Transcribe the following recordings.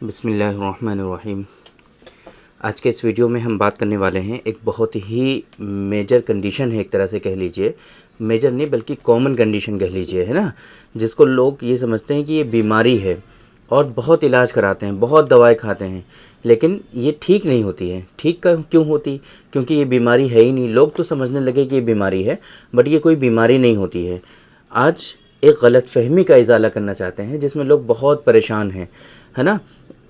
बिस्मिल्लाहिर्रहमानिर्रहीम। आज के इस वीडियो में हम बात करने वाले हैं एक बहुत ही मेजर कंडीशन है, एक तरह से कह लीजिए, मेजर नहीं बल्कि कॉमन कंडीशन कह लीजिए, है ना, जिसको लोग ये समझते हैं कि ये बीमारी है और बहुत इलाज कराते हैं, बहुत दवाएं खाते हैं, लेकिन ये ठीक नहीं होती है। ठीक क्यों होती? क्योंकि ये बीमारी है ही नहीं। लोग तो समझने लगे कि ये बीमारी है, बट ये कोई बीमारी नहीं होती है। आज एक गलतफहमी का इजाला करना चाहते हैं जिसमें लोग बहुत परेशान हैं, है ना।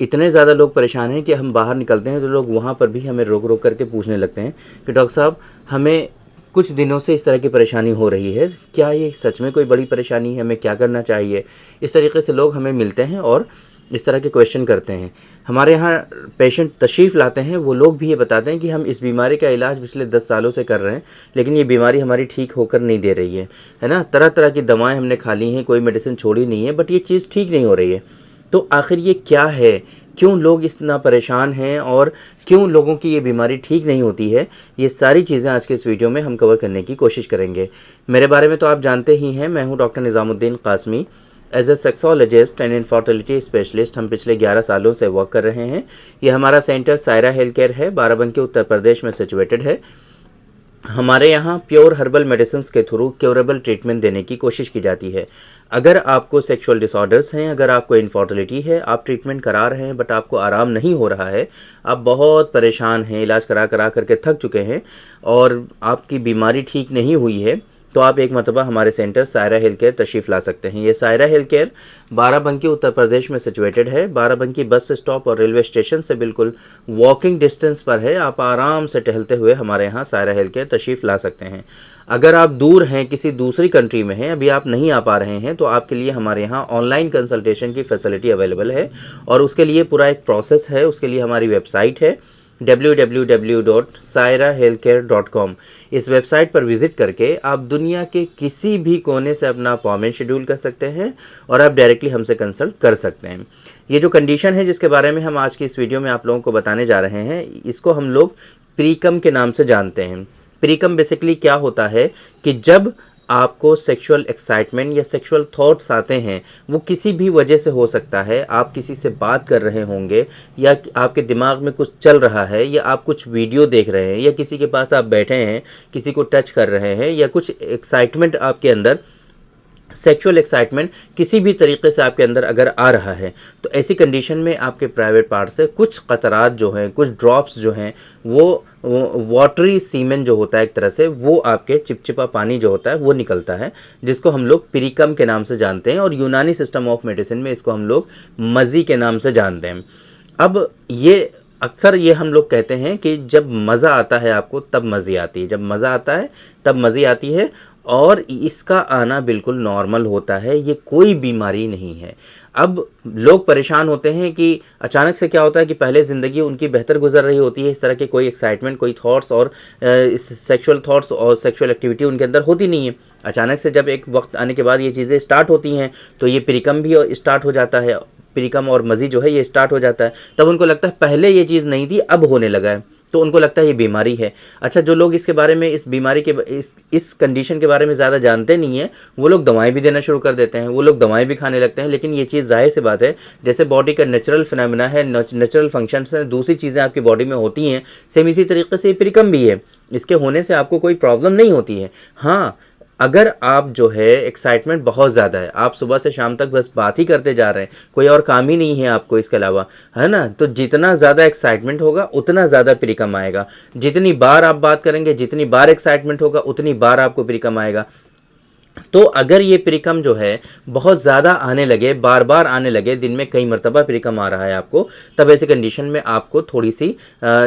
इतने ज़्यादा लोग परेशान हैं कि हम बाहर निकलते हैं तो लोग वहाँ पर भी हमें रोक रोक करके पूछने लगते हैं कि डॉक्टर साहब, हमें कुछ दिनों से इस तरह की परेशानी हो रही है, क्या ये सच में कोई बड़ी परेशानी है, हमें क्या करना चाहिए। इस तरीके से लोग हमें मिलते हैं और इस तरह के क्वेश्चन करते हैं। हमारे यहाँ पेशेंट तशरीफ़ लाते हैं, वो लोग भी ये बताते हैं कि हम इस बीमारी का इलाज पिछले 10 सालों से कर रहे हैं, लेकिन ये बीमारी हमारी ठीक होकर नहीं दे रही है ना। तरह तरह की दवाएं हमने खा ली हैं, कोई मेडिसिन छोड़ी नहीं है, बट ये चीज़ ठीक नहीं हो रही है। तो आखिर ये क्या है, क्यों लोग इतना परेशान हैं और क्यों लोगों की ये बीमारी ठीक नहीं होती है, ये सारी चीज़ें आज के इस वीडियो में हम कवर करने की कोशिश करेंगे। मेरे बारे में तो आप जानते ही हैं, मैं हूं doctor Nizamuddin Qasmi. As a sexologist and infertility specialist हम पिछले 11 सालों से वर्क कर रहे हैं। ये हमारा सेंटर सायरा हेल्थ केयर है, बाराबंकी उत्तर प्रदेश में सिचुएटेड है। हमारे यहाँ प्योर हर्बल मेडिसिन के थ्रू क्योरेबल ट्रीटमेंट देने की कोशिश की जाती है। अगर आपको सेक्सुअल डिसऑर्डर्स हैं, अगर आपको इनफर्टिलिटी है, आप ट्रीटमेंट करा रहे हैं बट आपको आराम नहीं हो रहा है, आप बहुत परेशान हैं, इलाज करा करा करके थक चुके हैं और आपकी बीमारी ठीक नहीं हुई है, तो आप एक मरतबा हमारे सेंटर सायरा हेल्थ केयर तशरीफ़ ला सकते हैं। ये सायरा हेल्थ केयर बाराबंकी उत्तर प्रदेश में सिचुएटेड है। बाराबंकी बस स्टॉप और रेलवे स्टेशन से बिल्कुल वॉकिंग डिस्टेंस पर है। आप आराम से टहलते हुए हमारे यहाँ सायरा हेल्थ केयर तशरीफ़ ला सकते हैं। अगर आप दूर हैं, किसी दूसरी कंट्री में हैं, अभी आप नहीं आ पा रहे हैं, तो आपके लिए हमारे यहाँ ऑनलाइन कंसल्टेशन की फैसिलिटी अवेलेबल है और उसके लिए पूरा एक प्रोसेस है। उसके लिए हमारी वेबसाइट है www.sairahealthcare.com। इस वेबसाइट पर विज़िट करके आप दुनिया के किसी भी कोने से अपना अपॉइंटमेंट शेड्यूल कर सकते हैं और आप डायरेक्टली हमसे कंसल्ट कर सकते हैं। ये जो कंडीशन है जिसके बारे में हम आज की इस वीडियो में आप लोगों को बताने जा रहे हैं, इसको हम लोग प्रीकम के नाम से जानते हैं। प्रीकम बेसिकली क्या होता है कि जब आपको सेक्सुअल एक्साइटमेंट या सेक्सुअल थॉट्स आते हैं, वो किसी भी वजह से हो सकता है। आप किसी से बात कर रहे होंगे या आपके दिमाग में कुछ चल रहा है या आप कुछ वीडियो देख रहे हैं या किसी के पास आप बैठे हैं, किसी को टच कर रहे हैं या कुछ एक्साइटमेंट आपके अंदर, सेक्सुअल एक्साइटमेंट किसी भी तरीके से आपके अंदर अगर आ रहा है, तो ऐसी कंडीशन में आपके प्राइवेट पार्ट से कुछ कतरात जो हैं, कुछ ड्रॉप्स जो हैं, वो वाटरी सीमेन जो होता है एक तरह से, वो आपके चिपचिपा पानी जो होता है वो निकलता है, जिसको हम लोग प्रीकम के नाम से जानते हैं और यूनानी सिस्टम ऑफ मेडिसिन में इसको हम लोग मज़ी के नाम से जानते हैं। अब ये अक्सर ये हम लोग कहते हैं कि जब मज़ा आता है आपको तब मज़ी आती है, जब मज़ा आता है तब मज़ी आती है और इसका आना बिल्कुल नॉर्मल होता है, ये कोई बीमारी नहीं है। अब लोग परेशान होते हैं कि अचानक से क्या होता है कि पहले ज़िंदगी उनकी बेहतर गुजर रही होती है, इस तरह के कोई एक्साइटमेंट, कोई थॉट्स और सेक्सुअल थॉट्स और सेक्सुअल एक्टिविटी उनके अंदर होती नहीं है। अचानक से जब एक वक्त आने के बाद ये चीज़ें स्टार्ट होती हैं तो ये प्रीकम भी स्टार्ट हो जाता है, प्रीकम और मज़ी जो है ये स्टार्ट हो जाता है। तब उनको लगता है पहले ये चीज़ नहीं थी, अब होने लगा है, तो उनको लगता है ये बीमारी है। अच्छा, जो लोग इसके बारे में, इस बीमारी के, इस कंडीशन के बारे में ज़्यादा जानते नहीं हैं, वो लोग दवाएं भी देना शुरू कर देते हैं, वो लोग दवाएं भी खाने लगते हैं। लेकिन ये चीज़ जाहिर सी बात है, जैसे बॉडी का नेचुरल फिनोमेना है, नेचुरल फंक्शंस हैं, दूसरी चीज़ें आपकी बॉडी में होती हैं, सेम इसी तरीके से प्रीकम भी है। इसके होने से आपको कोई प्रॉब्लम नहीं होती है। हाँ, अगर आप जो है एक्साइटमेंट बहुत ज़्यादा है, आप सुबह से शाम तक बस बात ही करते जा रहे हैं, कोई और काम ही नहीं है आपको इसके अलावा, है ना, तो जितना ज़्यादा एक्साइटमेंट होगा उतना ज़्यादा प्रीकम आएगा। जितनी बार आप बात करेंगे, जितनी बार एक्साइटमेंट होगा, उतनी बार आपको प्रीकम आएगा। तो अगर ये प्रीकम जो है बहुत ज़्यादा आने लगे, बार बार आने लगे, दिन में कई मरतबा प्रीकम आ रहा है आपको, तब ऐसी कंडीशन में आपको थोड़ी सी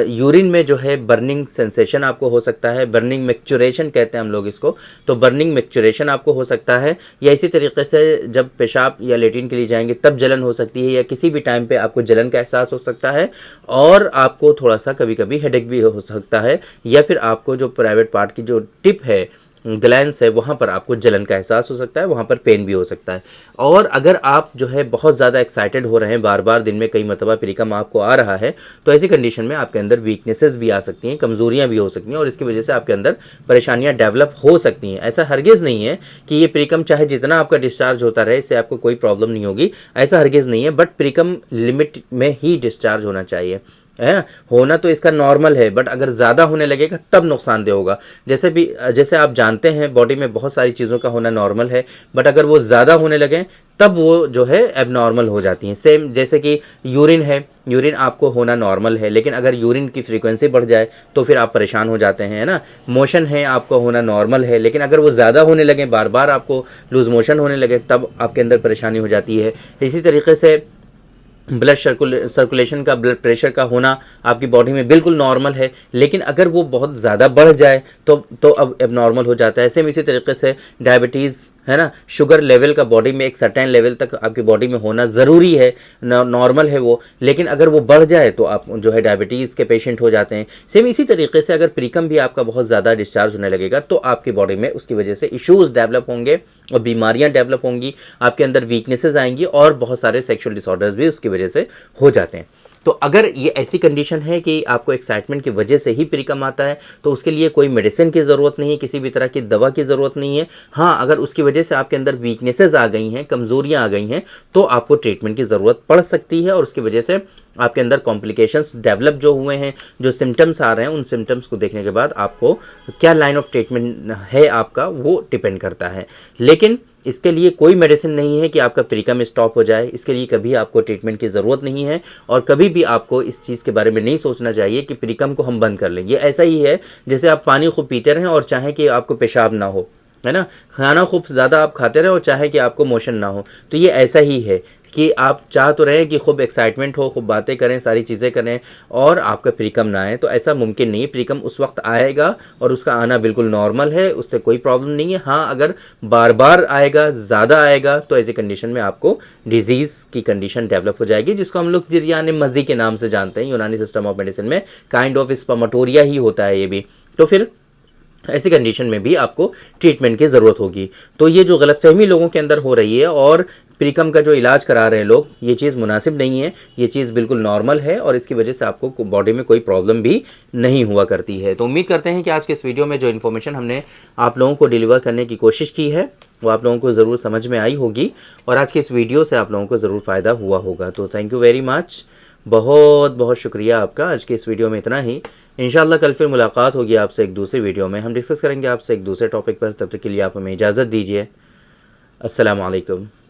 यूरिन में जो है बर्निंग सेंसेशन आपको हो सकता है। बर्निंग मैक्चुरेशन कहते हैं हम लोग इसको, तो बर्निंग मैक्चुरेशन आपको हो सकता है। या इसी तरीके से जब पेशाब या लेटिन के लिए जाएंगे तब जलन हो सकती है, या किसी भी टाइम पे आपको जलन का एहसास हो सकता है और आपको थोड़ा सा कभी कभी हेडेक भी हो सकता है, या फिर आपको जो प्राइवेट पार्ट की जो टिप है ग्लैंड्स है वहाँ पर आपको जलन का एहसास हो सकता है, वहाँ पर पेन भी हो सकता है। और अगर आप जो है बहुत ज़्यादा एक्साइटेड हो रहे हैं, बार बार दिन में कई मरतबा प्रीकम आपको आ रहा है, तो ऐसी कंडीशन में आपके अंदर वीकनेसेस भी आ सकती हैं, कमज़ोरियाँ भी हो सकती हैं और इसकी वजह से आपके अंदर परेशानियाँ डेवलप हो सकती हैं। ऐसा हरगिज़ नहीं है कि ये प्रीकम चाहे जितना आपका डिस्चार्ज होता रहे इससे आपको कोई प्रॉब्लम नहीं होगी, ऐसा हरगिज़ नहीं है। बट प्रीकम लिमिट में ही डिस्चार्ज होना चाहिए, है ना। होना तो इसका नॉर्मल है, बट अगर ज़्यादा होने लगेगा तब नुकसानदेह होगा। जैसे आप जानते हैं बॉडी में बहुत सारी चीज़ों का होना नॉर्मल है, बट अगर वो ज़्यादा होने लगे तब वो जो है एबनॉर्मल हो जाती हैं। सेम जैसे कि यूरिन है, यूरिन आपको होना नॉर्मल है, लेकिन अगर यूरिन की फ्रीक्वेंसी बढ़ जाए तो फिर आप परेशान हो जाते हैं, है ना। मोशन है आपको होना नॉर्मल है, लेकिन अगर वो ज़्यादा होने लगे, बार बार आपको लूज़ मोशन होने लगे, तब आपके अंदर परेशानी हो जाती है। इसी तरीके से ब्लड सर्कुलेशन का, ब्लड प्रेशर का होना आपकी बॉडी में बिल्कुल नॉर्मल है, लेकिन अगर वो बहुत ज़्यादा बढ़ जाए तो अब एबनॉर्मल हो जाता है। सेम इसी तरीके से डायबिटीज़, है ना, शुगर लेवल का बॉडी में एक सर्टेन लेवल तक आपकी बॉडी में होना ज़रूरी है, नॉर्मल है वो, लेकिन अगर वो बढ़ जाए तो आप जो है डायबिटीज़ के पेशेंट हो जाते हैं। सेम इसी तरीके से अगर प्रीकम भी आपका बहुत ज़्यादा डिस्चार्ज होने लगेगा तो आपकी बॉडी में उसकी वजह से इश्यूज़ डेवलप होंगे और बीमारियां डेवलप होंगी, आपके अंदर वीकनेसेस आएंगी और बहुत सारे सेक्सुअल डिसऑर्डर्स भी उसकी वजह से हो जाते हैं। तो अगर ये ऐसी कंडीशन है कि आपको एक्साइटमेंट की वजह से ही प्रीकम आता है तो उसके लिए कोई मेडिसिन की ज़रूरत नहीं है, किसी भी तरह की दवा की ज़रूरत नहीं है। हाँ, अगर उसकी वजह से आपके अंदर वीकनेसेस आ गई हैं, कमज़ोरियाँ आ गई हैं, तो आपको ट्रीटमेंट की ज़रूरत पड़ सकती है और उसकी वजह से आपके अंदर कॉम्प्लिकेशंस डेवलप जो हुए हैं, जो सिम्टम्स आ रहे हैं, उन सिम्टम्स को देखने के बाद आपको क्या लाइन ऑफ ट्रीटमेंट है आपका वो डिपेंड करता है। लेकिन इसके लिए कोई मेडिसिन नहीं है कि आपका प्रीकम स्टॉप हो जाए, इसके लिए कभी आपको ट्रीटमेंट की ज़रूरत नहीं है और कभी भी आपको इस चीज़ के बारे में नहीं सोचना चाहिए कि प्रीकम को हम बंद कर लें। ये ऐसा ही है जैसे आप पानी खूब पीते रहें और चाहें कि आपको पेशाब ना हो, है ना, खाना खूब ज़्यादा आप खाते रहें और चाहें कि आपको मोशन ना हो, तो ये ऐसा ही है कि आप चाह तो रहे कि खूब एक्साइटमेंट हो, खूब बातें करें, सारी चीज़ें करें और आपका प्रीकम ना आए, तो ऐसा मुमकिन नहीं। प्रीकम उस वक्त आएगा और उसका आना बिल्कुल नॉर्मल है, उससे कोई प्रॉब्लम नहीं है। हाँ, अगर बार बार आएगा, ज़्यादा आएगा, तो ऐसी कंडीशन में आपको डिजीज़ की कंडीशन डेवलप हो जाएगी, जिसको हम लोग जिरयान मज़ी के नाम से जानते हैं। यूनानी सिस्टम ऑफ मेडिसिन में काइंड ऑफ स्पर्मेटोरिया ही होता है ये भी। तो फिर ऐसी कंडीशन में भी आपको ट्रीटमेंट की ज़रूरत होगी। तो ये जो गलतफहमी लोगों के अंदर हो रही है और प्रीकम का जो इलाज करा रहे हैं लोग, ये चीज़ मुनासिब नहीं है, ये चीज़ बिल्कुल नॉर्मल है और इसकी वजह से आपको बॉडी में कोई प्रॉब्लम भी नहीं हुआ करती है। तो उम्मीद करते हैं कि आज के इस वीडियो में जो इन्फॉर्मेशन हमने आप लोगों को डिलीवर करने की कोशिश की है वो आप लोगों को ज़रूर समझ में आई होगी और आज के इस वीडियो से आप लोगों को ज़रूर फ़ायदा हुआ होगा। तो थैंक यू वेरी मच, बहुत बहुत शुक्रिया आपका। आज के इस वीडियो में इतना ही। इंशाल्लाह कल फिर मुलाकात होगी आपसे एक दूसरी वीडियो में, हम डिस्कस करेंगे आपसे एक दूसरे टॉपिक पर। तब तक के लिए आप हमें इजाज़त दीजिए। अस्सलाम वालेकुम।